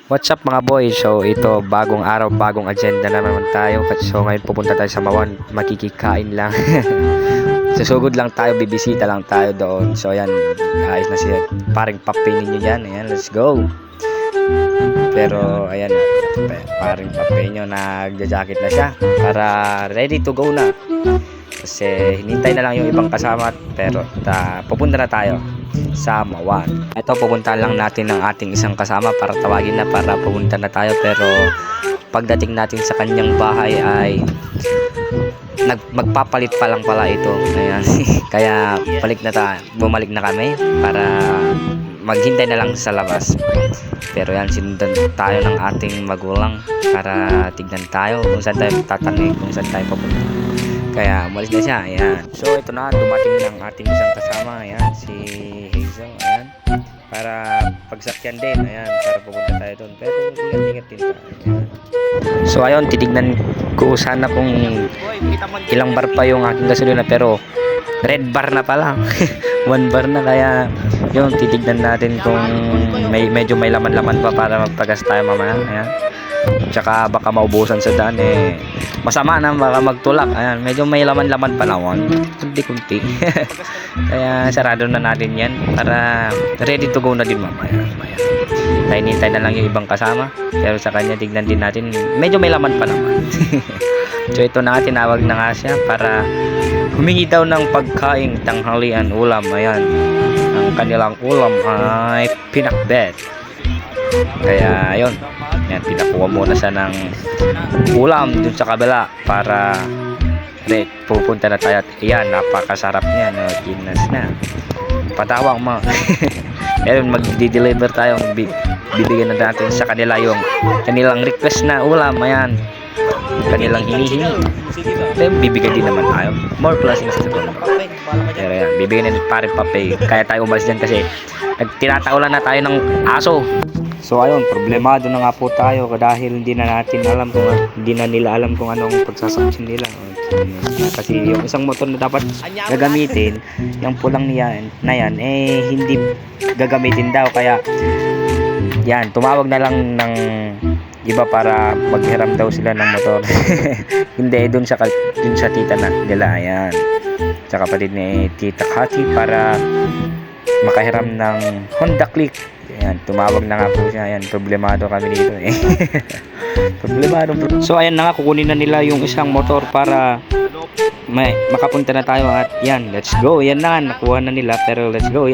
What's up mga boy? So ito, bagong araw, bagong agenda na naman tayo. So ngayon pupunta tayo sa Mawan, makikikain lang. Susugod lang tayo, bibisita lang tayo doon. So ayan, ayos na siya. Paring papinin nyo yan. Ayan, let's go. Pero ayan, paring papin nyo, nagja-jacket na siya. Para ready to go na. Kasi hinintay na lang yung ibang kasama. Pero pupunta na tayo sa Mawan. Ito, pupuntahan lang natin ng ating isang kasama para tawagin na para pupunta na tayo. Pero pagdating natin sa kanyang bahay ay magpapalit pa lang pala ito. Ayan. Kaya bumalik na kami para maghintay na lang sa labas. Pero yan, sinundan tayo ng ating magulang para tignan tayo kung saan tayo tatanungin, kung saan tayo papunta. Kaya umalis na siya. Ayan. So ito na, dumating ng ating isang kasama. Ayan, si Hazel. Ayan. Para pagsakyan din. Ayan, para pupunta tayo doon. Pero ingat-ingat din tayo. Ayan. So ayun, titignan ko sana kung ilang bar pa yung aking gasolina. Pero red bar na pala. 1 bar na. Kaya yun, titignan natin kung medyo may laman-laman pa para magpagas tayo mamaya. Ayan. Tsaka baka maubusan sa daan masama na baka magtulak. Ayan, medyo may laman-laman pa naman, kunti-kunti. Kaya sarado na natin yan para ready to go na din mamaya. Hinintay na lang yung ibang kasama, pero sa kanya tignan din natin, medyo may laman pa naman. So ito na nga, tinawag na nga siya para humingi daw ng pagkaing tanghalian, ulam. Ayan, ang kanilang ulam ay pinakbet. Kaya ayun, yan, pinakuha muna siya ng ulam dun sa kabila para pupunta na tayo. Ayan, napakasarap niya, no? Ginas na patawang mo. Ayun, magdi-deliver tayo, bibigyan na natin sa kanila yung kanilang request na ulam. Ayan, kanilang hinihingi, then bibigyan din naman tayo, more blessings sa segundo. Pero yan, bibigyan na parin pape. Kaya tayo umalis dyan kasi tinataulan na tayo ng aso. So ayun, problemado na nga po tayo dahil hindi na nila alam kung anong pagsasaksyon nila. Kasi yung isang motor na dapat gagamitin, yung pulang na yan hindi gagamitin daw. Kaya yan, tumawag na lang ng iba para maghiram daw sila ng motor. Hindi, dun sa tita na nila. Ayan, sa kapatid ni Tita Cathy para makahiram ng Honda Click. Ayan, tumawag na nga po siya. Ayan, problemado kami dito problemado. So ayan na nga, kukunin na nila yung isang motor para makapunta na tayo. At yan, let's go. Yan na, nakuha na nila. Pero let's go.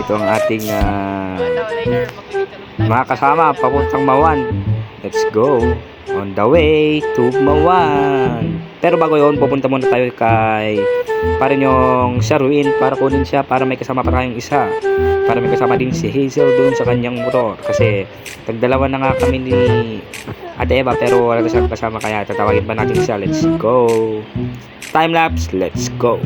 Ito ang ating mga kasama papuntang Mawan. Let's go. On the way to Mawan. Pero bago yun, pupunta muna tayo kay para yung Sherwin para kunin siya, para may kasama pa tayong isa, para may kasama din si Hazel doon sa kanyang motor. Kasi tagdalawa na nga kami ni Ate Eva pero wala na siyang kasama, kaya tatawagin pa natin siya. Let's go. Time lapse, let's go.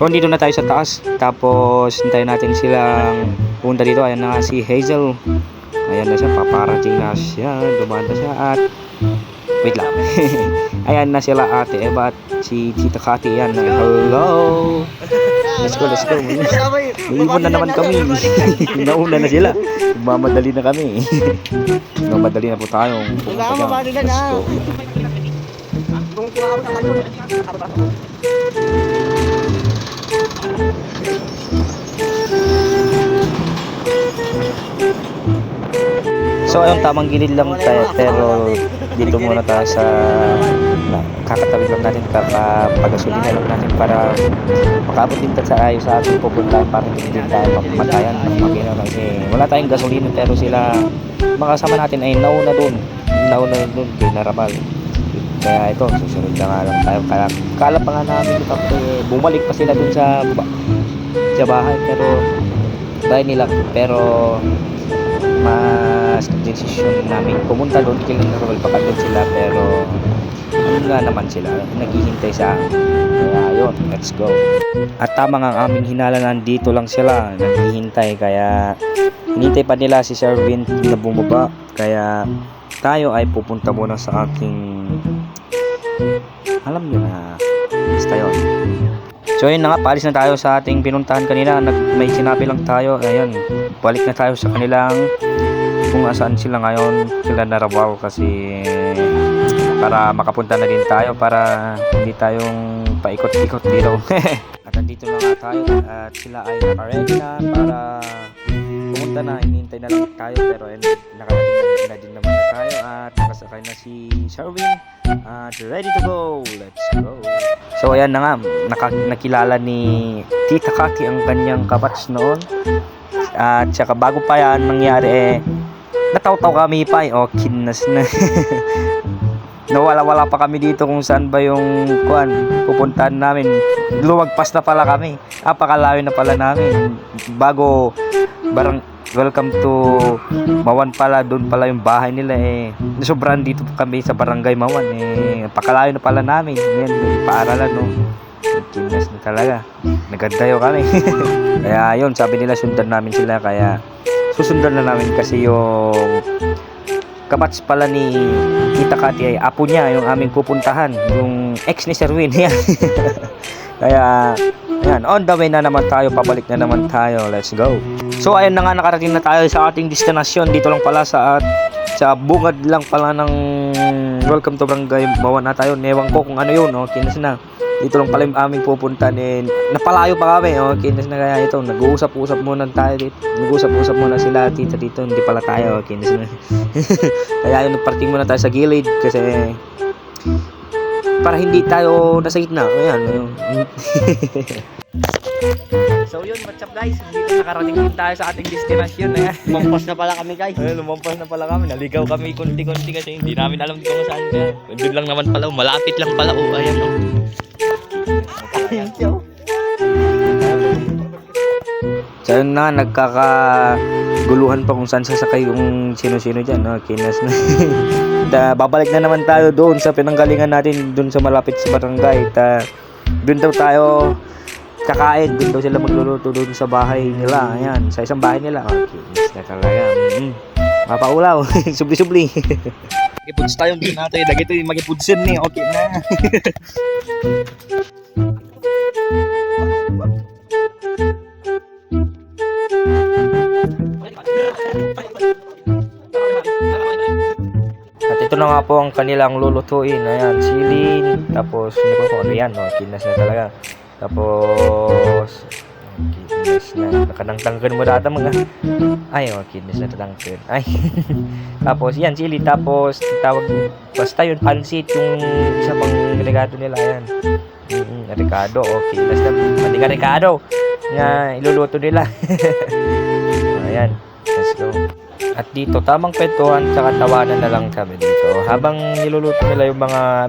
So dito na tayo sa taas, tapos hintayin natin silang punta dito. Ayan na nga si Hazel. Ayan na siya, paparating na siya, dumaan na siya. At wait lang. Ayan na sila Ate Eva at si Tita Cathy. Ayan na, hello. Let's go. Iwan na naman kami. Nauna na sila, mamadali na kami. Mamadali na po tayo. Let's go. So ayun, tamang gilid lang tayo, pero dito muna tayo sa kakatabi lang natin, pagasolina lang natin para makaabot din tayo sa ayos sa ating pupuntahan, para hindi din tayo mamatayan ng makina. Kasi wala tayong gasolina, pero sila mga kasama natin ay nauna dun kay Narabal. Kaya ito, susunod na nga lang tayo. Kala pa nga namin bumalik pa sila dun sa bahay, pero bahay nila, pero mas desisyon namin pumunta doon kila Norwal, baka doon sila, pero ano nga naman sila, naghihintay sa amin. Kaya yun, let's go. At tama nga ang aming hinala, nandito lang sila, naghihintay, kaya hinintay pa nila si Sir Vin na bumaba, kaya tayo ay pupunta muna sa ating, alam nyo na, basta yun. So yun na nga, paalis na tayo sa ating pinuntahan kanina. May sinabi lang tayo, ayan, balik na tayo sa kanilang kung saan sila ngayon, sila Narawal, kasi para makapunta na din tayo, para hindi tayong paikot-ikot dito. At andito na nga tayo, at sila ay naka-ready na para pumunta na. Hinihintay na lang tayo, pero nakarating na din naman na tayo, at nakasakay na si Sherwin at ready to go. Let's go. So ayan na nga, nakilala ni Tita Kati ang kanyang kabats noon. At saka bago pa yan nangyari, nataw-taw kami pa, kinas na. Nawala-wala pa kami dito kung saan ba yung pupuntahan namin. Lumagpas na pala kami. Pakalayo na pala namin. Bago welcome to Mawan pala, doon pala yung bahay nila Sobrang dito kami sa barangay Mawan pakalayo na pala namin. Ngayon, paaralan kinas na talaga. Nagandayo kami. Kaya yun, sabi nila sundan namin sila, kaya susundan na namin kasi yung kabats pala ni Tita Kati ay apo niya, yung aming pupuntahan, yung ex ni Sir Win. Kaya ayan, on the way na naman tayo, pabalik na naman tayo. Let's go. So ayan na nga, nakarating na tayo sa ating destinasyon. Dito lang pala sa bungad lang pala ng Welcome to Barangay Mawan na tayo. Ewan ko kung ano yun, kinas na. Dito lang pala yung aming pupuntahan, napalayo pa kami, kinas na. Kaya ito, nag-uusap-usap muna tayo dito. Nag-uusap-usap muna sila tita dito, hindi pala tayo, kinas na. Kaya yun, nagparting muna tayo sa gilid kasi para hindi tayo nasa gitna. Ayan. So yun, what's up guys? Dito nakarating din tayo sa ating destinasyon. Lumampas na pala kami guys. Lumampas na pala kami. Naligaw kami konti-konti kasi hindi namin alam kung saan ka. Doon lang naman pala, malapit lang pala. Ayan So yun na, nagkakaguluhan pa kung saan sasakay yung sino-sino dyan. Kinas na. Babalik na naman tayo doon sa pinanggalingan natin, doon sa malapit sa barangay. Doon daw tayo kakain, doon daw sila magluluto doon sa bahay nila. Ayan, sa isang bahay nila. Kinas na talaga. Mapaulaw. Subli-subli. Mag-ipuds tayo din natin. Lagi ito yung mag-ipudsin ni. Okay na. At ito na nga po ang kanilang lulutuin. Ayan, silin. Tapos, hindi ko kung ano yan. Kinas na talaga. Tapos, kinas na. Nakanangtanggan mo data mga. Ay, kinas na tatangkan. Ay. Tapos, yan, sili. Tapos, tawag, basta yun, pansit. Yung isa pang regado nila. Ayan. Ricardo, kinas na. Pati ka Ricardo. Nga, iluluto nila. Ayan. Let's go. At dito, tamang kwentuhan tsaka tawanan na lang kami dito. Habang niluluto nila yung mga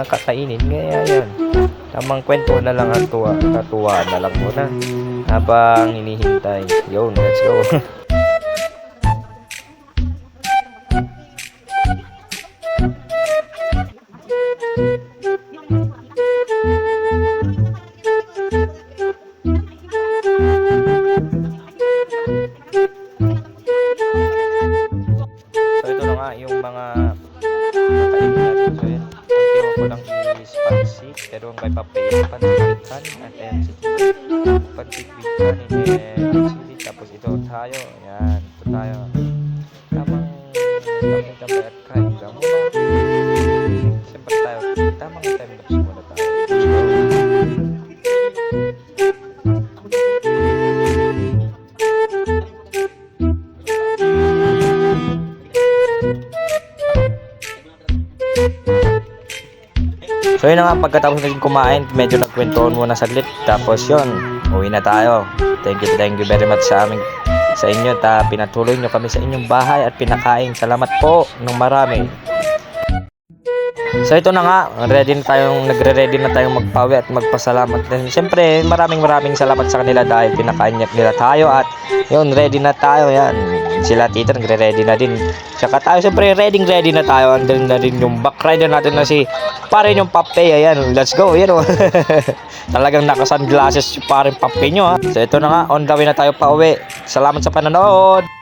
kakainin. Kaya yan. Tamang kwento na lang at katuwaan na lang muna. Habang hinihintay. Yun, let's go. Yung mga kakainin natin. So yun, ang tiro ko lang is pansit, pero ang may papel, pansit with kanin at pansit with kanin and chili. Tapos ito tayo, ayan, ito tayo. Tamang tambay at kain ka muna. Siyempre tayo, tamang time lapse muna tayo. So yun na nga, pagkatapos natin kumain, medyo nagkwentuhan muna saglit. Tapos yun, uwi na tayo. Thank you very much sa inyo. Pinatuloy nyo kami sa inyong bahay at pinakain. Salamat po ng marami. So ito na nga, nagre-ready na tayong magpawi at magpasalamat din. Siyempre, maraming salamat sa kanila dahil pinakain nila tayo at yun, ready na tayo yan. Sila tita nagre-ready na din. Tsaka tayo siyempre ready na tayo. Andun na din yung back rider natin na si pare yung Pape. Ayan, let's go. Yan o. Talagang naka-sunglasses yung pare Pape nyo ha. So ito na nga, on the way na tayo pa uwi. Salamat sa panonood.